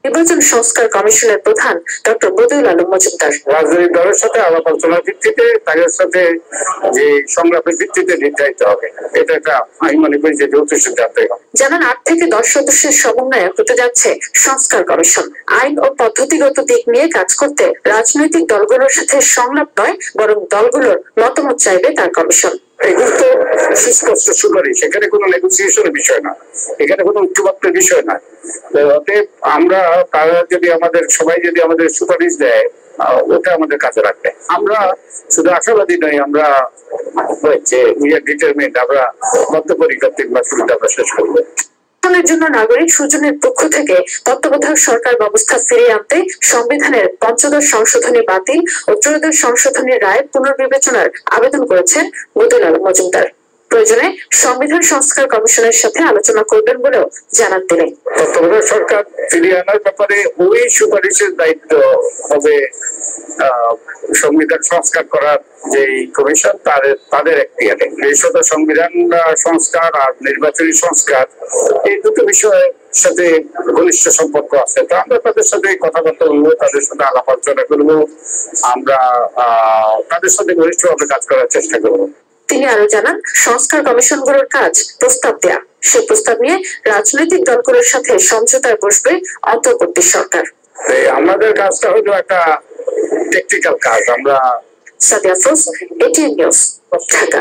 নির্বাচন সংস্কার কমিশনের প্রধান ডক্টর বদিউল আলম মজুমদার। রাজনৈতিক দলের সাথে আলাপ আলোচনার ভিত্তিতে তাদের সাথে যে সংলাপের ভিত্তিতে নির্ধারিত হবে, এটা একটা আমি মনে করি যে যৌথ সিদ্ধান্ত হবে। জানান 8 থেকে 10 সদস্যের সমন্বয়ে হতে যাচ্ছে সংস্কার কমিশন। আইন ও পদ্ধতিগত দিক নিয়ে কাজ করতে রাজনৈতিক দলগুলোর সাথে সংলাপ নয়, বরং দলগুলোর মতামত চাইবে তার কমিশন। এগুলো তো সুস্পষ্ট সুপারিশ, এখানে কোনো নেগোসিয়েশনের বিষয় না, এখানে কোনো ঐক্যমত্যের বিষয় না। অতএব আমরা তারা যদি আমাদের সবাই যদি আমাদের সুপারিশ দেয়, ওটা আমাদের কাছে রাখবে। আমরা শুধু আশাবাদী নই, আমরা ডিটারমিন্ড, আমরা বদ্ধপরিকর 3 মাস আমরা শেষ করবো। জন্য নাগরিক সুজনের পক্ষ থেকে তত্ত্বাবধায়ক সরকার ব্যবস্থা ফিরিয়ে আনতে সংবিধানের ৫ম সংশোধনী বাতিল ও ১৪ম সংশোধনীর রায় পুনর্বিবেচনার আবেদন করেছেন বদিউল আলম মজুমদার। প্রয়োজনে সংবিধান সংস্কার কমিশনের সাথে আলোচনা করবেন বলেও জানান তিনি। তত্ত্বাবধায়ক সরকার ফিরিয়ে আনার ব্যাপারে ওই সুপারিশের দায়িত্ব হবে সংবিধান সংস্কার করার যে কমিশন, তাদের এখতিয়ারে। বিশেষত সংবিধান সংস্কার আর নির্বাচনী সংস্কার, এই দুটো বিষয়ের সাথে ঘনিষ্ঠ সম্পর্ক আছে। তো আমরা তাদের সাথে কথাবার্তা বলবো, তাদের সাথে আলাপ আলোচনা করবো, আমরা তাদের সাথে ঘনিষ্ঠভাবে কাজ করার চেষ্টা করবো। তিনি আরো জানান, সংস্কার কমিশনগুলোর কাজ প্রস্তাব দেয়া, সে প্রস্তাব নিয়ে রাজনৈতিক দলগুলোর সাথে সমঝোতায় বসবে অন্তর্বর্তী সরকার। আমাদের কাজটা হলো একটা টেকনিক্যাল কাজ। আমরা সাদিয়া আফরোজ, এটিএন নিউজ, ঢাকা।